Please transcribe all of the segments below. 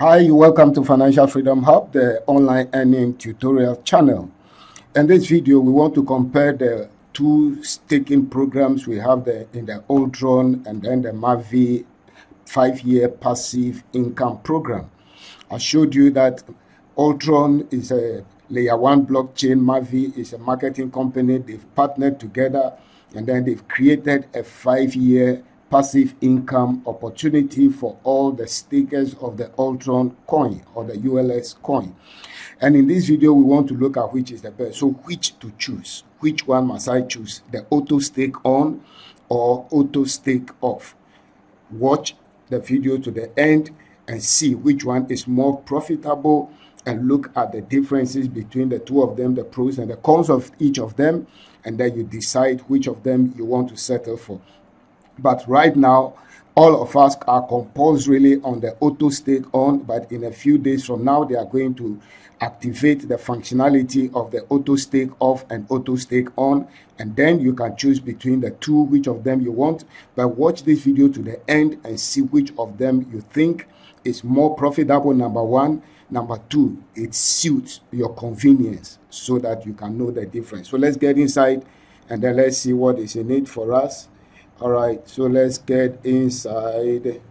Hi, welcome to Financial Freedom Hub, the online earning tutorial channel. In this video, we want to compare the two staking programs we have in the Ultron and then the Mavi 5-year passive income program. I showed you that Ultron is a layer 1 blockchain, Mavi is a marketing company. They've partnered together and then they've created a 5-year passive income opportunity for all the stakers of the Ultron coin or the ULS coin. And in this video, we want to look at which is the best. So which to choose? Which one must I choose? The auto stake on or auto stake off? Watch the video to the end and see which one is more profitable and look at the differences between the two of them, the pros and the cons of each of them, and then you decide which of them you want to settle for. But right now, all of us are compulsorily on the auto stake on, but in a few days from now, they are going to activate the functionality of the auto stake off and auto stake on, and then you can choose between the two, which of them you want. But watch this video to the end and see which of them you think is more profitable, number one. Number two, it suits your convenience so that you can know the difference. So let's get inside and then let's see what is in it for us. All right, so let's get inside.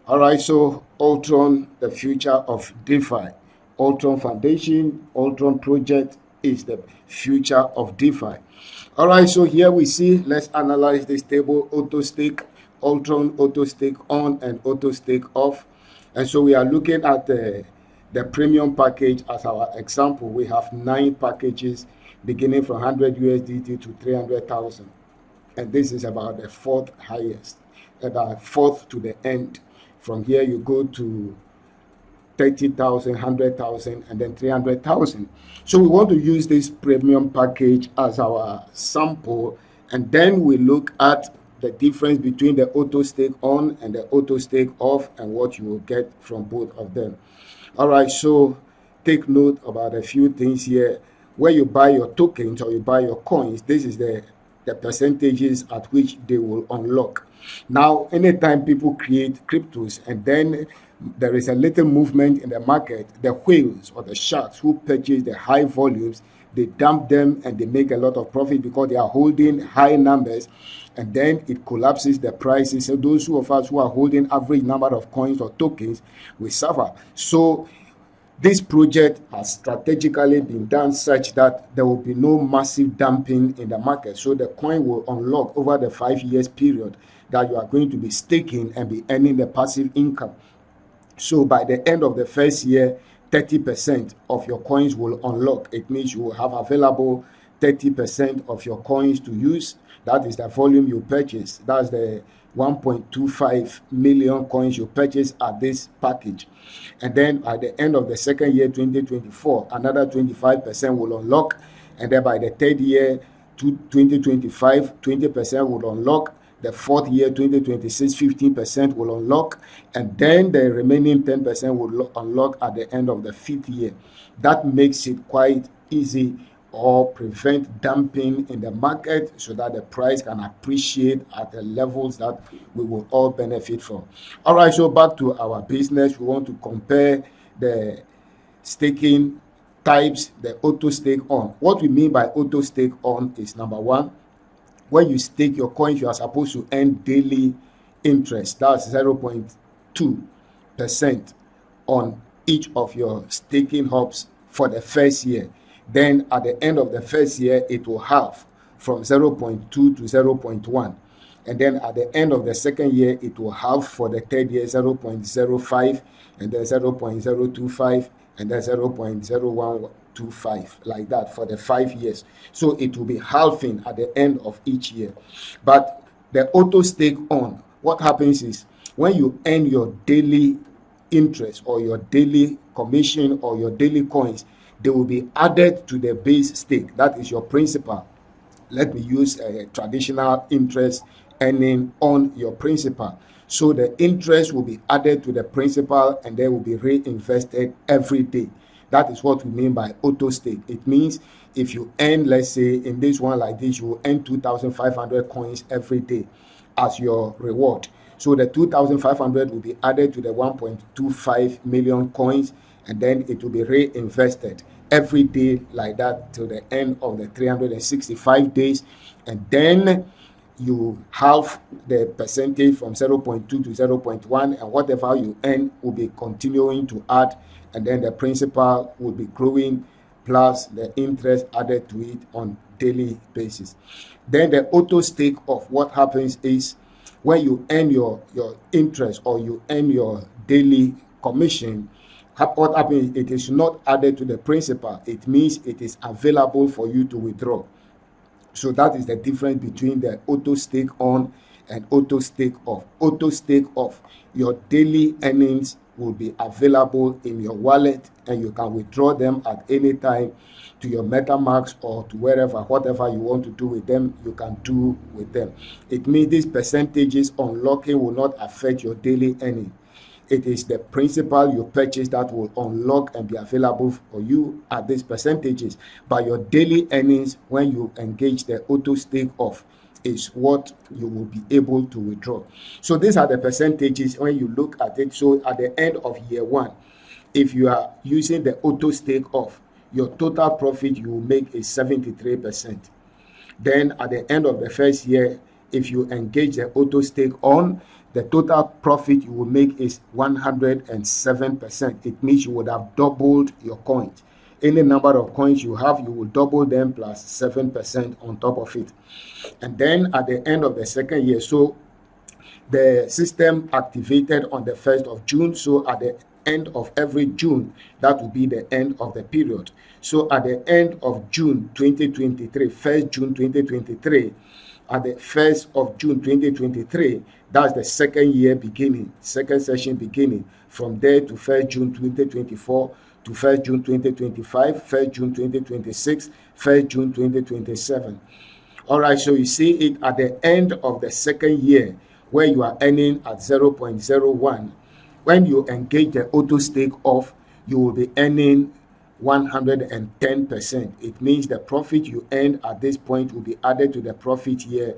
All right, so Ultron, the future of DeFi. Ultron Foundation, Ultron project is the future of DeFi. All right, so here we see, let's analyze this table: auto stake, Ultron, auto stake on and auto stake off. And so we are looking at the premium package as our example. We have 9 packages beginning from 100 USDT to 300,000. And this is about the 4th highest, about 4th to the end. From here, you go to 30,000, 100,000, and then 300,000. So we want to use this premium package as our sample, and then we look at the difference between the auto stake on and the auto stake off and what you will get from both of them. All right, so take note about a few things here. Where you buy your tokens or you buy your coins, this is the percentages at which they will unlock. Now, anytime people create cryptos and then there is a little movement in the market, the whales or the sharks who purchase the high volumes, they dump them and they make a lot of profit because they are holding high numbers, and then it collapses the prices. So those of us who are holding average number of coins or tokens, we suffer. So this project has strategically been done such that there will be no massive dumping in the market. So the coin will unlock over the 5 years period that you are going to be staking and be earning the passive income. So by the end of the first year, 30% of your coins will unlock. It means you will have available 30% of your coins to use. That is the volume you purchase. That's the 1.25 million coins you purchase at this package. And then at the end of the second year, 2024, another 25% will unlock. And then by the third year, 2025, 20% will unlock. The 4th year, 2026, 15% will unlock, and then the remaining 10% will unlock at the end of the 5th year. That makes it quite easy or prevent dumping in the market so that the price can appreciate at the levels that we will all benefit from. All right, so back to our business. We want to compare the staking types, the auto stake on. What we mean by auto stake on is, number one, when you stake your coins, you are supposed to earn daily interest. That's 0.2% on each of your staking hubs for the first year. Then at the end of the first year, it will halve from 0.2 to 0.1. And then at the end of the second year, it will halve for the third year, 0.05, and then 0.025, and then 0.0125, like that for the 5 years. So it will be halving at the end of each year. But the auto stake on, what happens is when you earn your daily interest or your daily commission or your daily coins, they will be added to the base stake. That is your principal. Let me use a traditional interest earning on your principal. So the interest will be added to the principal and they will be reinvested every day. That is what we mean by auto stake. It means if you earn, let's say in this one like this, you will earn 2,500 coins every day as your reward. So the 2,500 will be added to the 1.25 million coins, and then it will be reinvested every day like that till the end of the 365 days. And then you have the percentage from 0.2 to 0.1, and whatever you earn will be continuing to add, and then the principal will be growing plus the interest added to it on daily basis. Then the auto stake of what happens is when you earn your interest or you earn your daily commission, what happens, it is not added to the principal. It means it is available for you to withdraw. So that is the difference between the auto stake on and auto stake off. Auto stake off, your daily earnings will be available in your wallet, and you can withdraw them at any time to your MetaMask or to wherever, whatever you want to do with them, you can do with them. It means these percentages unlocking will not affect your daily earning. It is the principal you purchase that will unlock and be available for you at these percentages. But your daily earnings, when you engage the auto stake off, is what you will be able to withdraw. So these are the percentages when you look at it. So at the end of year one, if you are using the auto stake off, your total profit you will make is 73%. Then at the end of the first year, if you engage the auto stake on, the total profit you will make is 107%. It means you would have doubled your coins. Any number of coins you have, you will double them plus 7% on top of it. And then at the end of the second year, so the system activated on the 1st of June. So at the end of every June, that will be the end of the period. So at the end of June 2023, 1st June 2023, at the 1st of June 2023, that's the second year beginning, second session beginning. From there to 1st June 2024, to 1st June 2025, 1st June 2026, 1st June 2027. All right, so you see it at the end of the second year where you are earning at 0.01. When you engage the auto stake off, you will be earning 110%. It means the profit you earned at this point will be added to the profit here.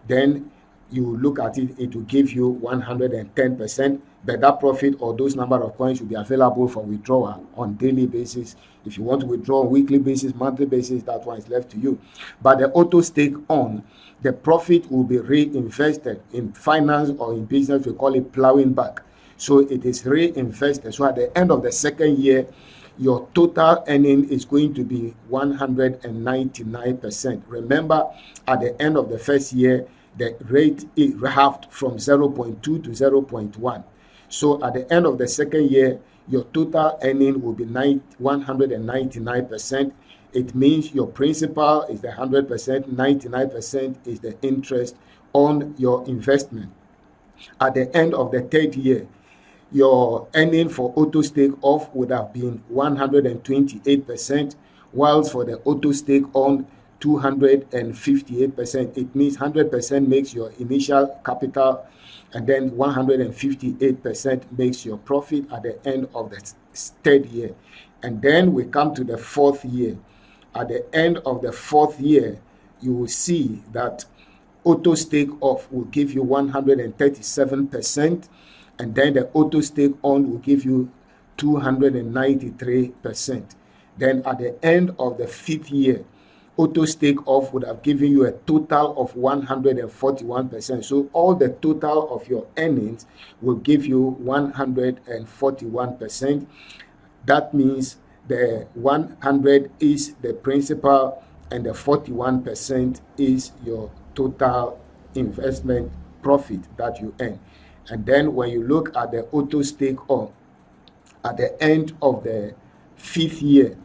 Then you look at it, it will give you 110%. But that profit or those number of coins will be available for withdrawal on daily basis. If you want to withdraw on weekly basis, monthly basis, that one is left to you. But the auto stake on, the profit will be reinvested in finance or in business. We call it plowing back. So it is reinvested. So at the end of the second year, your total earning is going to be 199%. Remember, at the end of the first year, the rate is halved from 0.2 to 0.1. So at the end of the second year, your total earning will be 199%. It means your principal is the 100%, 99% is the interest on your investment. At the end of the third year, your earning for auto stake off would have been 128%, whilst for the auto stake on 258%. It means 100% makes your initial capital, and then 158% makes your profit at the end of the third year. And then we come to the fourth year. At the end of the fourth year, you will see that auto stake off will give you 137%, and then the auto stake on will give you 293%. Then at the end of the fifth year, auto stake off would have given you a total of 141%. So all the total of your earnings will give you 141%. That means the 100 is the principal and the 41% is your total investment profit that you earn. And then when you look at the auto stake on, at the end of the fifth year,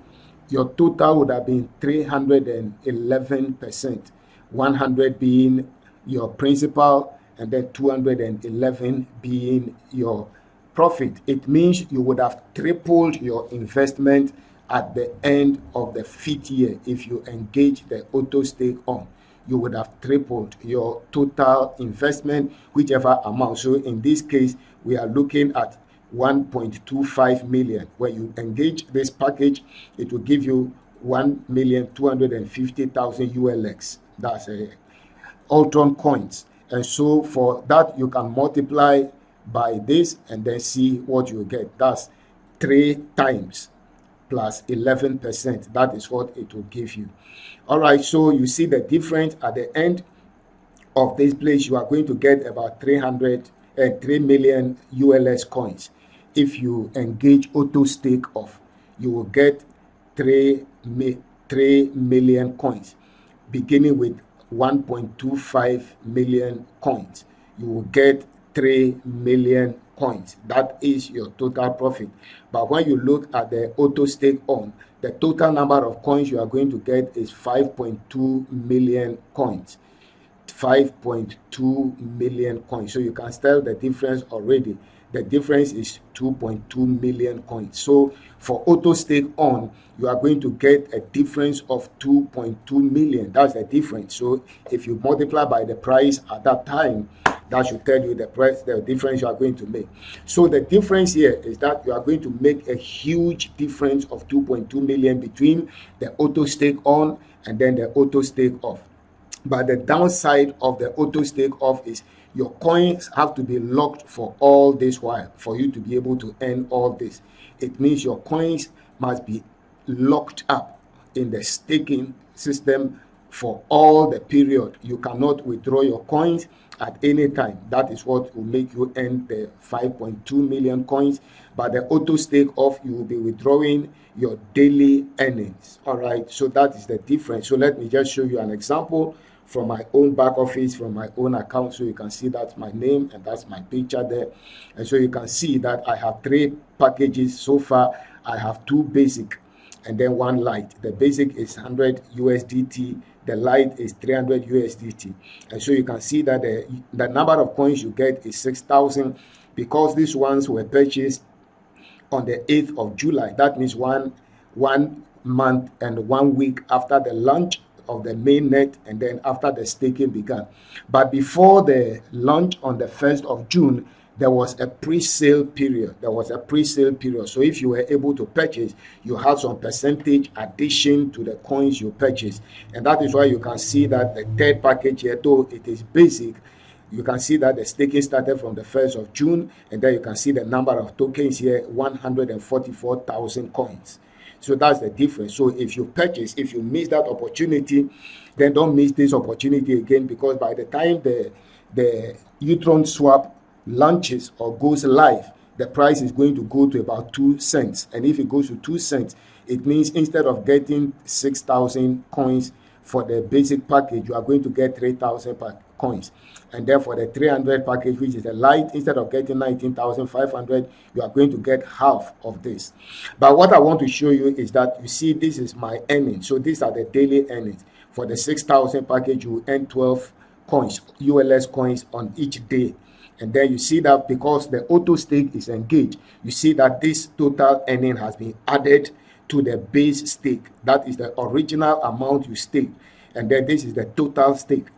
your total would have been 311%, 100 being your principal and then 211 being your profit. It means you would have tripled your investment at the end of the fifth year. If you engage the auto stake on, you would have tripled your total investment, whichever amount. So in this case, we are looking at 1.25 million. When you engage this package, it will give you 1,250,000 ULX. That's a Ultron coins. And so for that, you can multiply by this and then see what you get. That's 3 times plus 11%. That is what it will give you. All right, so you see the difference at the end of this place. You are going to get about 3 million ULS coins. If you engage auto stake off, you will get 3 million coins, beginning with 1.25 million coins. You will get 3 million coins. That is your total profit. But when you look at the auto stake on, the total number of coins you are going to get is 5.2 million coins. 5.2 million coins. So you can tell the difference already. The difference is 2.2 million coins. So for auto stake on, you are going to get a difference of 2.2 million. That's the difference. So if you multiply by the price at that time, that should tell you the price, the difference you are going to make. So the difference here is that you are going to make a huge difference of 2.2 million between the auto stake on and then the auto stake off. But the downside of the auto stake off is your coins have to be locked for all this while for you to be able to earn all this. It means your coins must be locked up in the staking system for all the period. You cannot withdraw your coins at any time. That is what will make you earn the 5.2 million coins. But the auto stake off, you will be withdrawing your daily earnings. All right, so that is the difference. So let me just show you an example from my own back office, from my own account. So you can see that's my name and that's my picture there. And so you can see that I have 3 packages so far. I have 2 basic and then 1 light. The basic is 100 USDT. The light is 300 USDT. And so you can see that the number of coins you get is 6,000 because these ones were purchased on the 8th of July. That means one month and 1 week after the launch of the mainnet and then after the staking began. But before the launch on the 1st of June, there was a pre-sale period. So if you were able to purchase, you had some percentage addition to the coins you purchased. And that is why you can see that the 3rd package here, though it is basic, you can see that the staking started from the 1st of June, and then you can see the number of tokens here, 144,000 coins. So that's the difference. So if you purchase, if you miss that opportunity, then don't miss this opportunity again, because by the time the Ultron swap launches or goes live, the price is going to go to about 2 cents. And if it goes to 2 cents, it means instead of getting 6,000 coins for the basic package, you are going to get 3,000 coins. And then for the 300 package, which is a light, instead of getting 19,500, you are going to get half of this. But what I want to show you is that you see this is my earnings. So these are the daily earnings. For the 6,000 package, you earn 12 coins, ULS coins on each day. And then you see that because the auto stake is engaged, you see that this total earning has been added to the base stake. That is the original amount you staked. And then this is the total stake.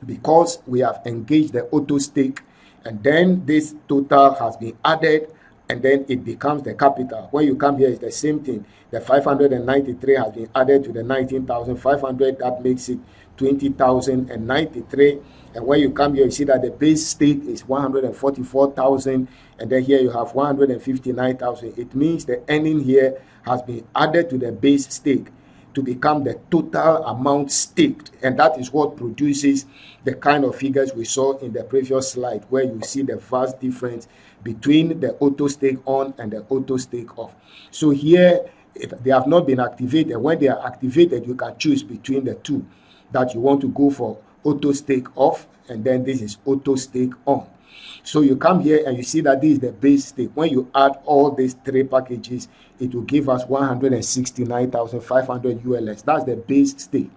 Because we have engaged the auto stake, and then this total has been added, and then it becomes the capital. When you come here, it's the same thing. The 593 has been added to the 19,500. That makes it 20,093. And when you come here, you see that the base stake is 144,000, and then here you have 159,000. It means the earning here has been added to the base stake to become the total amount staked, and that is what produces the kind of figures we saw in the previous slide, where you see the vast difference between the auto stake on and the auto stake off. So here, if they have not been activated, when they are activated, you can choose between the two, that you want to go for auto stake off, and then this is auto stake on. So you come here and you see that this is the base stake. When you add all these 3 packages, it will give us 169,500 ULS. That's the base stake.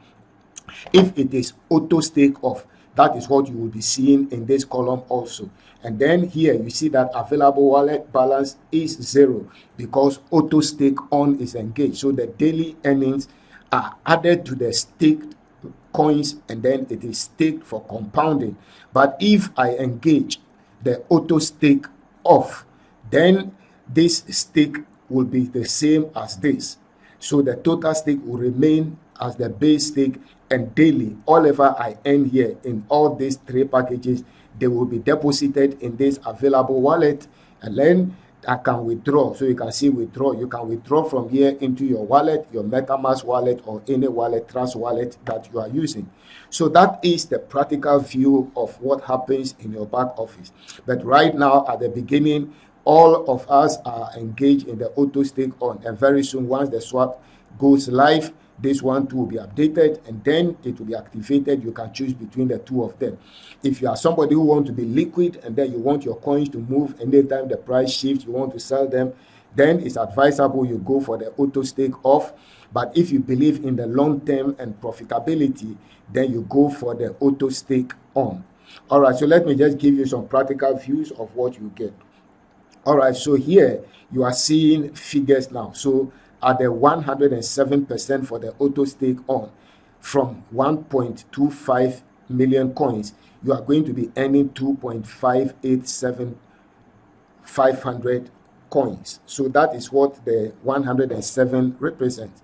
If it is auto stake off, that is what you will be seeing in this column also. And then here you see that available wallet balance is 0 because auto stake on is engaged. So the daily earnings are added to the staked coins, and then it is staked for compounding. But if I engage the auto stake off, then this stake will be the same as this. So the total stake will remain as the base stake, and daily, whatever I earn here in all these three packages, they will be deposited in this available wallet, and then I can withdraw. So you can see withdraw. You can withdraw from here into your wallet, your MetaMask wallet, or any wallet, Trust wallet that you are using. So that is the practical view of what happens in your back office. But right now, at the beginning, all of us are engaged in the Autostake on, and very soon, once the swap goes live, this one too will be updated, and then it will be activated. You can choose between the two of them. If you are somebody who wants to be liquid and then you want your coins to move anytime the price shifts, you want to sell them, then it's advisable you go for the Autostake off. But if you believe in the long term and profitability, then you go for the Autostake on. All right, so let me just give you some practical views of what you get. All right, so here you are seeing figures now. So at the 107% for the Autostake on, from 1.25 million coins, you are going to be earning 2.587,500 coins. So that is what the 107 represents.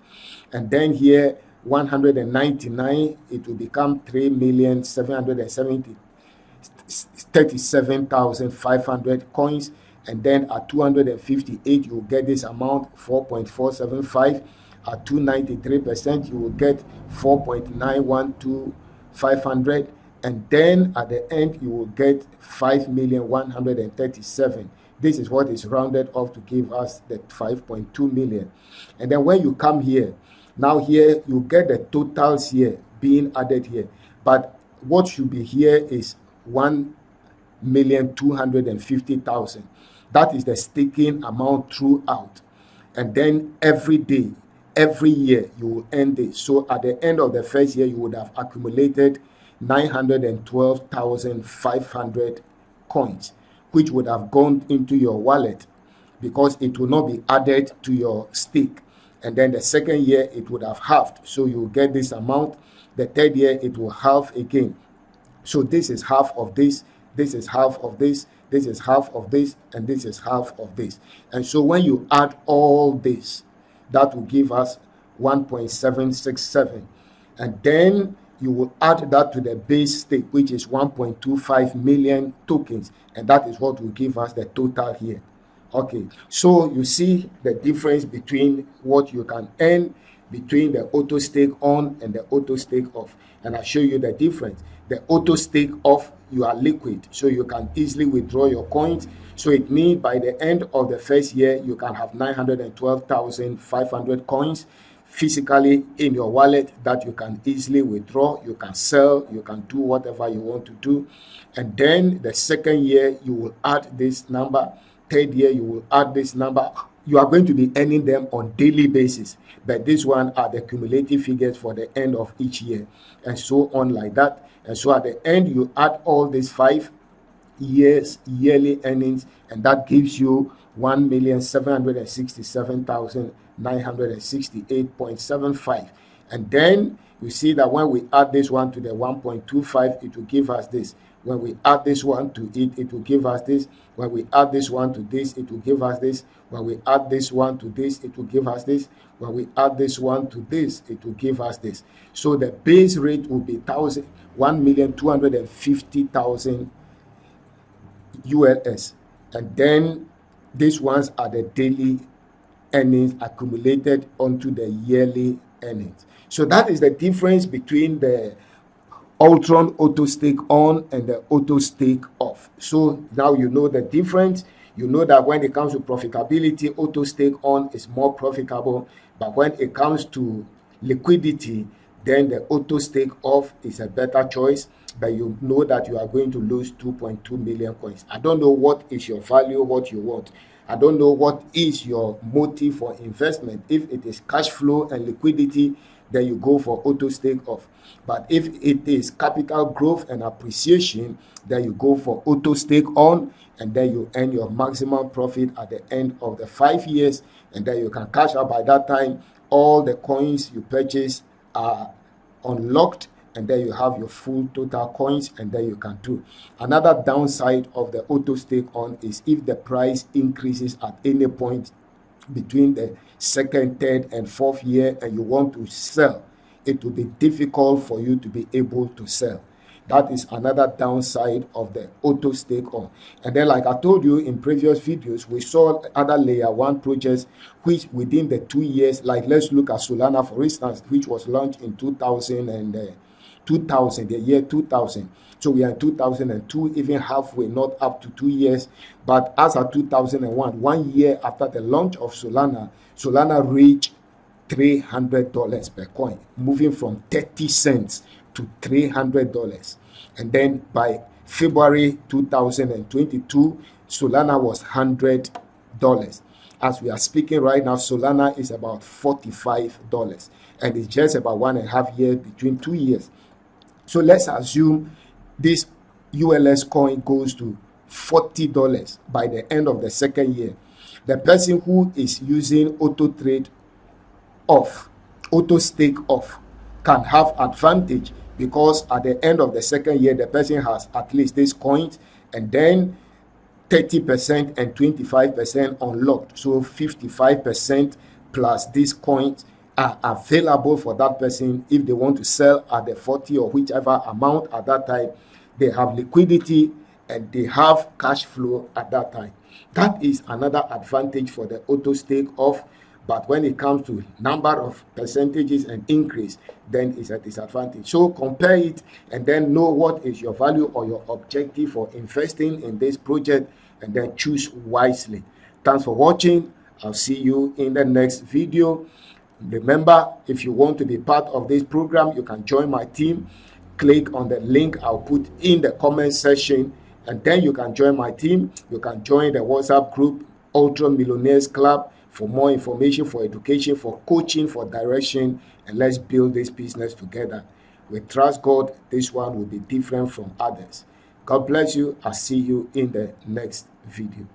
And then here, 199, it will become 3,737,500 coins. And then at 258, you will get this amount, 4.475. At 293%, you will get 4.912,500. And then at the end, you will get 5,137,000. This is what is rounded off to give us the 5.2 million. And then when you come here, now here, you get the totals here being added here. But what should be here is 1,250,000. That is the staking amount throughout. And then every day, every year, you will earn this. So at the end of the first year, you would have accumulated 912,500 coins, which would have gone into your wallet because it will not be added to your stake. And then the second year, it would have halved. So you will get this amount. The third year, it will halve again. So this is half of this, this is half of this, this is half of this, and this is half of this. And so when you add all this, that will give us 1.767. And then you will add that to the base stake, which is 1.25 million tokens. And that is what will give us the total here. Okay, so you see the difference between what you can earn between the Autostake on and the Autostake off. And I'll show you the difference. The Autostake off, you are liquid, so you can easily withdraw your coins. So it means by the end of the first year, you can have 912,500 coins physically in your wallet that you can easily withdraw. You can sell, you can do whatever you want to do. And then the second year, you will add this number. Third year, you will add this number. You are going to be earning them on daily basis, but this one are the cumulative figures for the end of each year, and so on like that. And so at the end, you add all these 5 years yearly earnings, and that gives you 1,767,968.75. And then you see that when we add this one to the 1.25, it will give us this. When we add this one to it, it will give us this. When we add this one to this, it will give us this. When we add this one to this, it will give us this. When we add this one to this, it will give us this. So the base rate will be 1,250,000 ULS. And then these ones are the daily earnings accumulated onto the yearly earnings. So that is the difference between the Ultron Autostake on and the Autostake off. So now you know the difference. You know that when it comes to profitability, Autostake on is more profitable, but when it comes to liquidity, then the Autostake off is a better choice. But you know that you are going to lose 2.2 million coins. I don't know what is your value, what you want. I don't know what is your motive for investment. If it is cash flow and liquidity, then you go for Autostake off. But if it is capital growth and appreciation, then you go for Autostake on, and then you earn your maximum profit at the end of the 5 years, and then you can cash out. By that time, all the coins you purchase are unlocked, and then you have your full total coins, and then you can do. Another downside of the Autostake on is if the price increases at any point between the second, third, and fourth year, and you want to sell, it will be difficult for you to be able to sell. That is another downside of the auto stake on. And then, like I told you in previous videos, we saw other layer one projects which within the 2 years, like let's look at Solana for instance, which was launched in 2000, the year 2000. So we are in 2002, even halfway, not up to 2 years. But as of 2001, 1 year after the launch of Solana, Solana reached $300 per coin, moving from 30 cents to $300. And then by February 2022, Solana was $100. As we are speaking right now, Solana is about $45, and it's just about 1.5 years, between 2 years. So let's assume this ULS coin goes to $40 by the end of the second year. The person who is using auto stake off can have advantage, because at the end of the second year the person has at least this coins, and then 30% and 25% unlocked. So 55% plus these coins are available for that person if they want to sell at the 40 or whichever amount at that time. They have liquidity and they have cash flow at that time. That is another advantage for the auto stake off. But when it comes to number of percentages and increase, then it's a disadvantage. So compare it and then know what is your value or your objective for investing in this project, and then choose wisely. Thanks for watching. I'll see you in the next video. Remember, if you want to be part of this program, you can join my team. Click on the link I'll put in the comment section, and then you can join my team. You can join the WhatsApp group, Ultron Millionaires Club, for more information, for education, for coaching, for direction, and let's build this business together. We trust God this one will be different from others. God bless you. I'll see you in the next video.